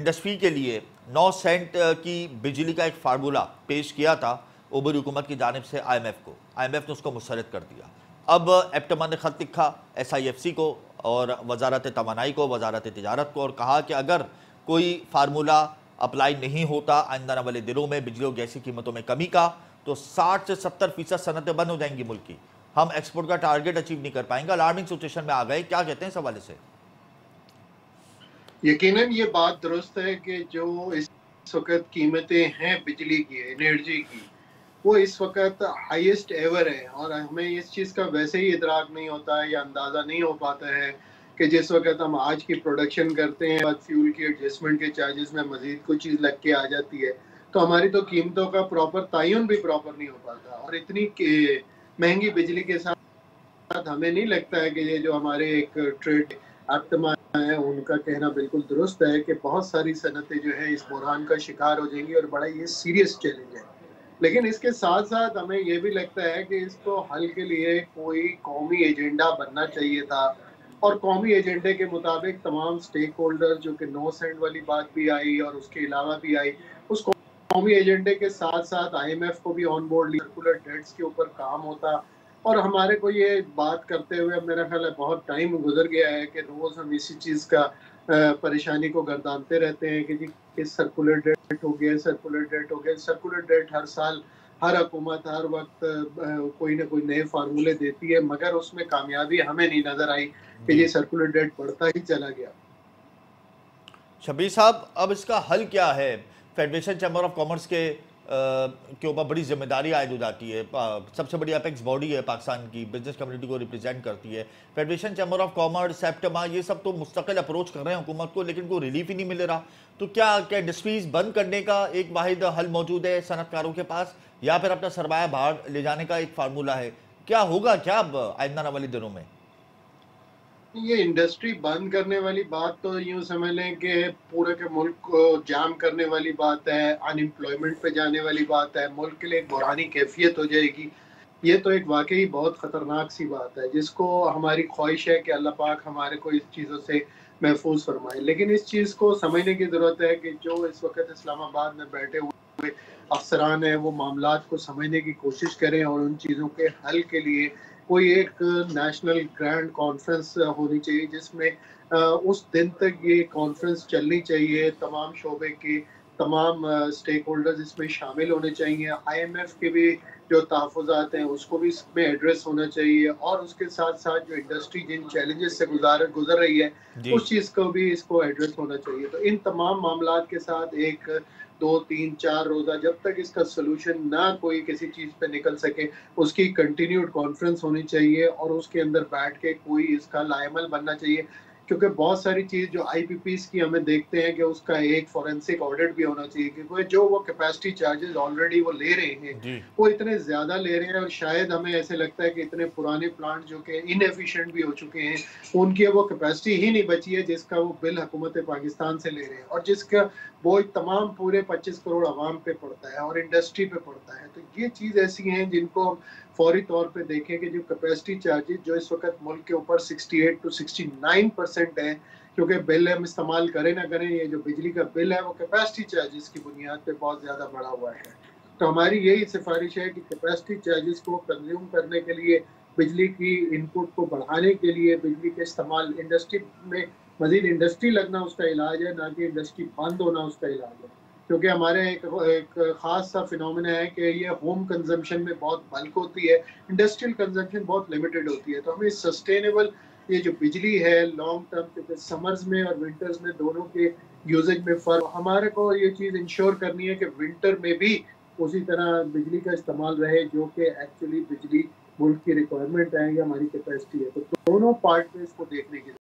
Industry کے لیے 9 Saint کی بجلی کا ایک فارمولا پیش کیا تھا عبوری حکومت کی جانب سے آئی ایم ایف نے اس کو مسترد کر دیا۔ اب ایپٹما نے خط لکھا SIFC کو اور وزارت توانائی کو، وزارت تجارت کو، اور کہا کہ اگر کوئی فارمولا اپلائی نہیں ہوتا آئندہ آنے والے دنوں میں بجلی اور گیس کی قیمتوں میں کمی کا، تو 60 سے 70% صنعتیں بند ہو جائیں گی ملک کی۔ ہم ایکسپورٹ کا ٹارگٹ اچیو نہیں کر پائیں گے۔ الارمنگ سچویشن میں آ گئے، کیا کہتے ہیں اس حوالے سے؟ یقیناً یہ بات درست ہے کہ جو اس وقت قیمتیں ہیں بجلی کی، انرجی کی، وہ اس وقت ہائیسٹ ایور ہے، اور ہمیں اس چیز کا ویسے ہی ادراک نہیں ہوتا ہے یا اندازہ نہیں ہو پاتا ہے کہ جس وقت ہم آج کی پروڈکشن کرتے ہیں بعد فیول کی ایڈجسٹمنٹ کے چارجز میں مزید کچھ چیز لگ کے آ جاتی ہے، تو ہماری تو قیمتوں کا پراپر تعین بھی پراپر نہیں ہو پاتا، اور اتنی مہنگی بجلی کے ساتھ ہمیں نہیں لگتا ہے کہ یہ جو ہمارے ایک ٹریڈ ایپٹما ہے ان کا کہنا بالکل درست ہے کہ بہت ساری صنعتیں جو ہے اس بحران کا شکار ہو جائیں گی، اور بڑا یہ سیریس چیلنج ہے۔ لیکن اس کے ساتھ ساتھ ہمیں یہ بھی لگتا ہے کہ اس کو حل کے لیے کوئی قومی ایجنڈا بننا چاہیے تھا، اور قومی ایجنڈے کے مطابق تمام سٹیک ہولڈر، جو کہ 9 سینٹ والی بات بھی آئی اور اس کے علاوہ بھی آئی، اس قومی ایجنڈے کے ساتھ ساتھ IMF کو بھی آن بورڈ لیا، سرکولر ڈیٹس کے اوپر کام ہوتا، اور ہمارے کو یہ بات کرتے ہوئے میرا خیال ہے بہت ٹائم گزر گیا ہے کہ روز ہم اسی چیز کا پریشانی کو گردانتے رہتے ہیں کہ جی سرکولر ڈیٹ ہو گیا، سرکولر ڈیٹ ہو گیا۔ سرکولر ڈیٹ ہر سال ہر حکومت ہر وقت کوئی نہ کوئی نئے فارمولے دیتی ہے، مگر اس میں کامیابی ہمیں نہیں نظر آئی کہ یہ سرکولر ڈیٹ بڑھتا ہی چلا گیا۔ شبیر صاحب، اب اس کا حل کیا ہے؟ فیڈریشن چیمبر آف کامرس کے اوپر بڑی ذمہ داری عائد ہو جاتی ہے، سب سے بڑی اپیکس باڈی ہے پاکستان کی، بزنس کمیونٹی کو ریپرزینٹ کرتی ہے۔ Federation chamber of commerce, APTMA, یہ سب تو مستقل اپروچ کر رہے ہیں حکومت کو، لیکن کوئی ریلیف ہی نہیں مل رہا۔ تو کیا انڈسٹریز بند کرنے کا ایک واحد حل موجود ہے صنعت کاروں کے پاس، یا پھر اپنا سرمایہ باہر لے جانے کا ایک فارمولا ہے؟ کیا ہوگا کیا اب آئندہ آنے والے دنوں میں؟ یہ انڈسٹری بند کرنے والی بات تو یوں سمجھ لیں کہ پورے کے ملک کو جام کرنے والی بات ہے، ان امپلائمنٹ پہ جانے والی بات ہے، ملک کے لیے ایک بحرانی کیفیت ہو جائے گی۔ یہ تو ایک واقعی بہت خطرناک سی بات ہے، جس کو ہماری خواہش ہے کہ اللہ پاک ہمارے کو اس چیزوں سے محفوظ فرمائے۔ لیکن اس چیز کو سمجھنے کی ضرورت ہے کہ جو اس وقت اسلام آباد میں بیٹھے ہوئے افسران ہیں، وہ معاملات کو سمجھنے کی کوشش کریں، اور ان چیزوں کے حل کے لیے کوئی ایک نیشنل گرینڈ کانفرنس ہونی چاہیے، جس میں اس دن تک یہ کانفرنس چلنی چاہیے، تمام شعبے کے تمام سٹیک ہولڈرز اس میں شامل ہونے چاہیے، IMF کے بھی جو تحفظات ہیں اس کو بھی اس میں ایڈریس ہونا چاہیے، اور اس کے ساتھ ساتھ جو انڈسٹری جن چیلنجز سے گزر رہی ہے اس چیز کو بھی اس کو ایڈریس ہونا چاہیے۔ تو ان تمام معاملات کے ساتھ 1 2 3 4 روزہ جب تک اس کا سلوشن نہ کوئی کسی چیز پہ نکل سکے، اس کی کنٹینیوڈ کانفرنس ہونی چاہیے، اور اس کے اندر بیٹھ کے کوئی اس کا لائحہ بننا چاہیے، کیونکہ بہت ساری چیز جو IPPs کی ہمیں دیکھتے ہیں کہ اس کا ایک فورینسک آڈٹ بھی ہونا چاہیے، کیونکہ جو وہ کیپیسٹی چارجز آلریڈی وہ لے رہے ہیں وہ اتنے زیادہ لے رہے ہیں، اور شاید ہمیں ایسے لگتا ہے کہ اتنے پرانے پلانٹ جو کہ ان ایفیشینٹ بھی ہو چکے ہیں، ان کی وہ کیپیسٹی ہی نہیں بچی ہے جس کا وہ بل حکومت پاکستان سے لے رہے ہیں، اور جس کا بوجھ تمام پورے 25 کروڑ عوام پہ پڑتا ہے اور انڈسٹری پہ پڑتا ہے۔ تو یہ چیز ایسی ہیں جن کو فوری طور پہ دیکھیں کہ جو کیپیسٹی چارجز جو اس وقت ملک کے اوپر 68 to 69% ہے، کیونکہ بل ہم استعمال کریں نہ کریں، یہ جو بجلی کا بل ہے وہ کیپیسٹی چارجز کی بنیاد پہ بہت زیادہ بڑھا ہوا ہے۔ تو ہماری یہی سفارش ہے کہ کیپیسٹی چارجز کو کنزیوم کرنے کے لیے، بجلی کی ان پٹ کو بڑھانے کے لیے، بجلی کے استعمال انڈسٹری میں مزید انڈسٹری لگنا اس کا علاج ہے، نہ کہ انڈسٹری بند ہونا اس کا علاج ہے، کیونکہ ہمارے ایک خاص سا فینومینا ہے کہ یہ ہوم کنزمپشن میں بہت بلک ہوتی ہے، انڈسٹریل کنزمپشن بہت لمیٹڈ ہوتی ہے۔ تو ہمیں سسٹینیبل یہ جو بجلی ہے لانگ ٹرم، کیونکہ سمرز میں اور ونٹرز میں دونوں کے یوزیج میں فرق، ہمارے کو یہ چیز انشور کرنی ہے کہ ونٹر میں بھی اسی طرح بجلی کا استعمال رہے جو کہ ایکچولی بجلی ملک کی ریکوائرمنٹ ہے یا ہماری کیپیسٹی ہے۔ تو دونوں پارٹ میں اس کو دیکھنے کی